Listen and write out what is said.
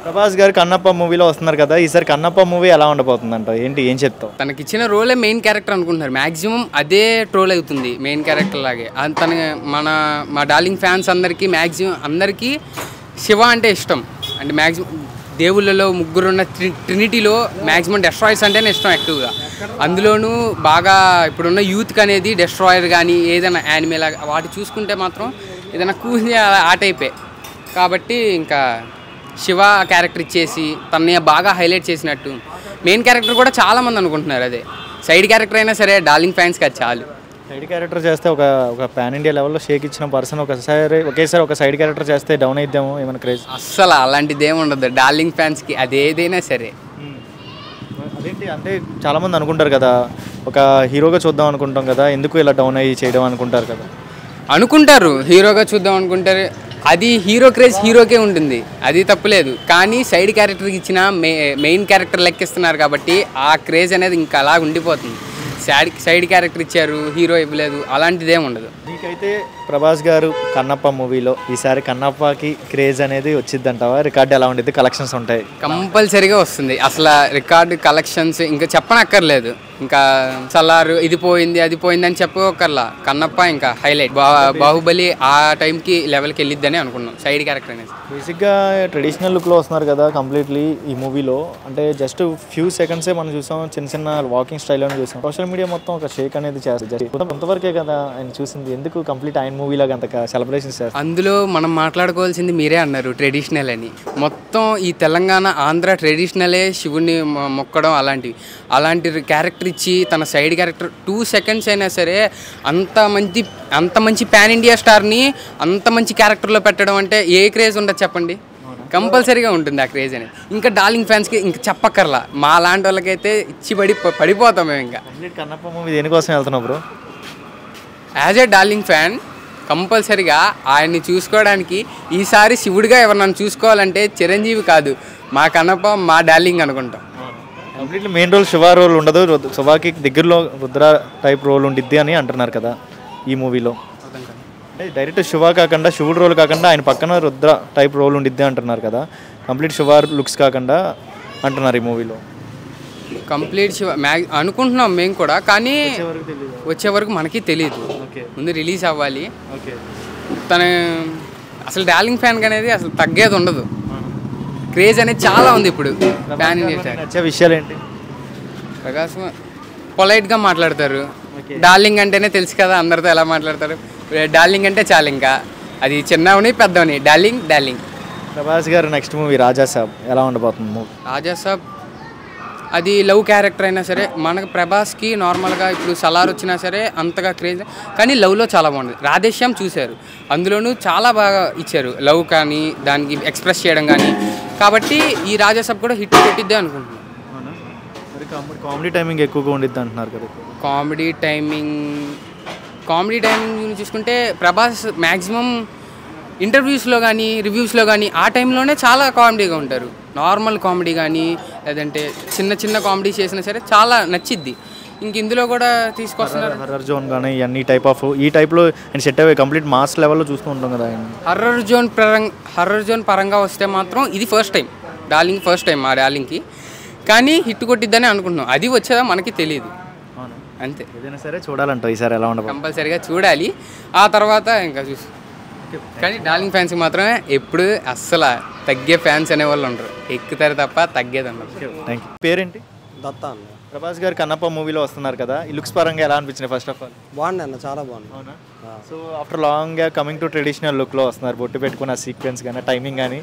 ప్రభాస్ గారు కన్నప్ప మూవీలో వస్తున్నారు కదా, ఈసారి కన్నప్ప మూవీ ఎలా ఉండబోతుందంట, ఏం చెప్తావు? తనకిచ్చిన రోలే మెయిన్ క్యారెక్టర్ అనుకుంటున్నారు మ్యాక్సిమం, అదే ట్రోల్ అవుతుంది మెయిన్ క్యారెక్టర్ లాగే. తన మా డార్లింగ్ ఫ్యాన్స్ అందరికీ మ్యాక్సిమం అందరికీ శివ అంటే ఇష్టం. అంటే మ్యాక్సిమం దేవుళ్ళలో ముగ్గురున్న ట్రినిటీలో మ్యాక్సిమం డెస్ట్రాయర్స్ అంటేనే ఇష్టం ఎక్కువగా. అందులోనూ బాగా ఇప్పుడున్న యూత్కి అనేది డెస్ట్రాయర్ కానీ ఏదైనా యానిమల్ వాటి చూసుకుంటే మాత్రం ఏదైనా కూని ఆ టైపే. కాబట్టి ఇంకా శివ క్యారెక్టర్ ఇచ్చేసి తనని బాగా హైలైట్ చేసినట్టు. మెయిన్ క్యారెక్టర్ కూడా చాలామంది అనుకుంటున్నారు అదే, సైడ్ క్యారెక్టర్ అయినా సరే డార్లింగ్ ఫ్యాన్స్కి అది చాలు. సైడ్ క్యారెక్టర్ చేస్తే ఒక పాన్ ఇండియా లెవెల్లో షేక్ ఇచ్చిన పర్సన్ ఒకేసారి ఒక సైడ్ క్యారెక్టర్ చేస్తే డౌన్ అయిద్దాము ఏమైనా క్రేజ్? అస్సలు అలాంటిది ఏమి ఉండదు డార్లింగ్ ఫ్యాన్స్కి, అదేదైనా సరే. అదేంటి అంటే చాలామంది అనుకుంటారు కదా, ఒక హీరోగా చూద్దాం అనుకుంటాం కదా, ఎందుకు ఇలా డౌన్ అయ్యి చేయడం అనుకుంటారు కదా. అనుకుంటారు హీరోగా చూద్దాం అనుకుంటారు, అది హీరో క్రేజ్ హీరోకే ఉంటుంది, అది తప్పులేదు. కానీ సైడ్ క్యారెక్టర్కి ఇచ్చిన మెయిన్ క్యారెక్టర్ లెక్కిస్తున్నారు కాబట్టి ఆ క్రేజ్ అనేది ఇంకా అలా ఉండిపోతుంది. సైడ్ క్యారెక్టర్ ఇచ్చారు హీరో ఇవ్వలేదు అలాంటిదేం ఉండదు. నీకైతే ప్రభాస్ గారు కన్నప్ప మూవీలో ఈసారి కన్నప్పకి క్రేజ్ అనేది వచ్చిందంటావా? రికార్డ్ ఎలా ఉండేది, కలెక్షన్స్ ఉంటాయి? కంపల్సరీగా వస్తుంది. అసలు రికార్డు కలెక్షన్స్ ఇంకా చెప్పనక్కర్లేదు. ఇంకా సలారు ఇది పోయింది అది పోయింది అని చెప్పక్కర్లా. కన్నప్ప ఇంకా హైలైట్. బాహుబలి ఆ టైంకి లెవెల్కి వెళ్ళిద్దని అనుకున్నాం సైడ్ క్యారెక్టర్ అనేది. బేసిక్గా ట్రెడిషనల్ లుక్లో వస్తున్నారు కదా కంప్లీట్లీ ఈ మూవీలో. అంటే జస్ట్ ఫ్యూ సెకండ్సే మనం చూసాం, చిన్న వాకింగ్ స్టైల్లోనే చూసాం. సోషల్ మీడియా మొత్తం ఒక షేక్ అనేది చేస్తుంది. కొంతవరకే కదా ఆయన చూసింది, ఎందుకు కంప్లీట్ ఆయన మూవీలాగా అంత సెలబ్రేషన్స్ చేస్తారు? అందులో మనం మాట్లాడుకోవాల్సింది మీరే అన్నారు ట్రెడిషనల్ అని. మొత్తం ఈ తెలంగాణ ఆంధ్ర ట్రెడిషనలే శివుని మొక్కడం అలాంటి క్యారెక్టర్ ఇచ్చి తన సైడ్ క్యారెక్టర్ 2 seconds అయినా సరే అంత మంచి పాన్ ఇండియా స్టార్ని అంత మంచి క్యారెక్టర్లో పెట్టడం అంటే ఏ క్రేజ్ ఉండదు చెప్పండి? కంపల్సరీగా ఉంటుంది ఆ క్రేజ్ అనేది. ఇంకా డార్లింగ్ ఫ్యాన్స్కి ఇంకా చెప్పక్కర్లా, మా లాంటి వాళ్ళకైతే ఇచ్చి పడిపోతాం మేము. ఇంకా కన్నప్ప మూవీ దేనికోసం వెళ్తున్నాం bro? As a darling fan కంపల్సరీగా ఆయన్ని చూసుకోవడానికి ఈసారి శివుడిగా ఎవరినైనా చూసుకోవాలంటే చిరంజీవి కాదు, మా కన్నప్ప మా డార్లింగ్ అనుకుంటాం. Completely main role Shiva role ఉండదు, శివాకి దగ్గరలో రుద్ర టైప్ రోల్ ఉండిద్ది అని అంటున్నారు కదా ఈ మూవీలో. అంటే డైరెక్ట్ శివ కాకుండా, శివుడు రోల్ కాకుండా ఆయన పక్కన రుద్ర టైప్ రోల్ ఉండిద్ది అంటున్నారు కదా, కంప్లీట్ శివ లుక్స్ కాకుండా అంటున్నారు ఈ మూవీలో. కంప్లీట్ శివ అనుకుంటున్నాం మేము కూడా, కానీ వచ్చే వరకు మనకి తెలియదు. ముందు రిలీజ్ అవ్వాలి. తన అసలు డార్లింగ్ ఫ్యాన్ అనేది అసలు తగ్గేది ఉండదు. క్రేజ్ అనేది చాలా ఉంది ఇప్పుడు ఫ్యాన్ ఇండియా. విషయాలు ఏంటి? ప్రకాశం పొలైట్గా మాట్లాడతారు. డార్లింగ్ అంటేనే తెలుసు కదా అందరితో ఎలా మాట్లాడతారు. డార్లింగ్ అంటే చాలు, ఇంకా అది చిన్నవని పెద్దవని డార్లింగ్. ప్రభాస్ గారు నెక్స్ట్ మూవీ రాజాసాబ్ ఎలా ఉండబోతుంది మూవీ? రాజాసాబ్ అది లవ్ క్యారెక్టర్ అయినా సరే, మనకు ప్రభాస్కి నార్మల్గా ఇప్పుడు సలార్ వచ్చినా సరే అంతగా క్రేజ్, కానీ లవ్లో చాలా బాగుంది. రాధేశ్యామ్ చూశారు, అందులోనూ చాలా బాగా ఇచ్చారు లవ్ కానీ దానికి ఎక్స్ప్రెస్ చేయడం కానీ. కాబట్టి ఈ రాజాసాబ్ కూడా హిట్ కొట్టిద్దే అనుకుంటున్నాను. కామెడీ టైమింగ్ ఎక్కువగా ఉండిద్ది అంటున్నారు కదా. కామెడీ టైమింగ్ చూసుకుంటే ప్రభాస్ మ్యాక్సిమం ఇంటర్వ్యూస్లో కానీ రివ్యూస్లో కానీ ఆ టైంలోనే చాలా కామెడీగా ఉంటారు. నార్మల్ కామెడీ కానీ లేదంటే చిన్న కామెడీ చేసినా సరే చాలా నచ్చిద్ది. ఇంక ఇందులో కూడా తీసుకొస్తున్నారు హర్రర్ జోన్ కానీ ఈ టైప్లో అండ్ సెట్ అయ్యే కంప్లీట్ మాస్ లెవెల్లో చూస్తూ ఉంటాం కదా. హర్రర్ జోన్ పరంగా వస్తే మాత్రం ఇది ఫస్ట్ టైం మా డార్లింగ్కి, కానీ హిట్ కొట్టిద్దని అనుకుంటున్నాం. అది వచ్చేదా మనకి తెలియదు, అంతే. ఏదైనా సరే చూడాలంట ఈసారి ఎలా ఉండదు, కంపల్సరీగా చూడాలి. ఆ తర్వాత ఇంకా కానీ డార్లింగ్ ఫ్యాన్స్కి మాత్రమే ఎప్పుడు అస్సలు తగ్గే ఫ్యాన్స్ అనేవాళ్ళు ఉండరు, ఎక్కుతారు తప్ప తగ్గేది ఉండదు. Thank you. పేరేంటి? దత్తా అన్న. ప్రభాస్ గారు కన్నప్ప మూవీలో వస్తున్నారు కదా, ఈ లుక్స్ పరంగా ఎలా అనిపించింది? ఫస్ట్ ఆఫ్ ఆల్ బాగుంది అన్న, చాలా బాగుంది. అవునా? So after long coming to traditional లుక్లో వస్తున్నారు, బొట్టు పెట్టుకున్న సీక్వెన్స్ కానీ టైమింగ్ కానీ